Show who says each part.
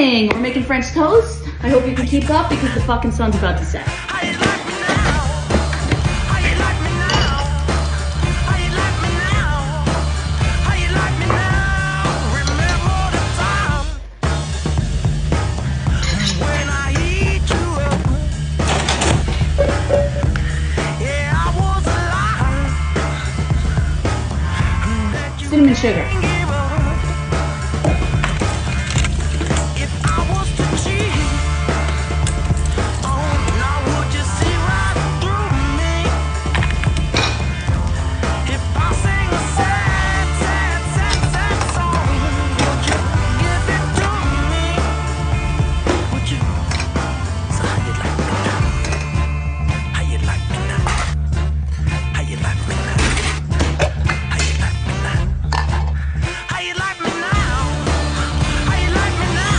Speaker 1: morning! We're making French toast. I hope you can keep up because the fucking sun's about to set. Cinnamon sugar.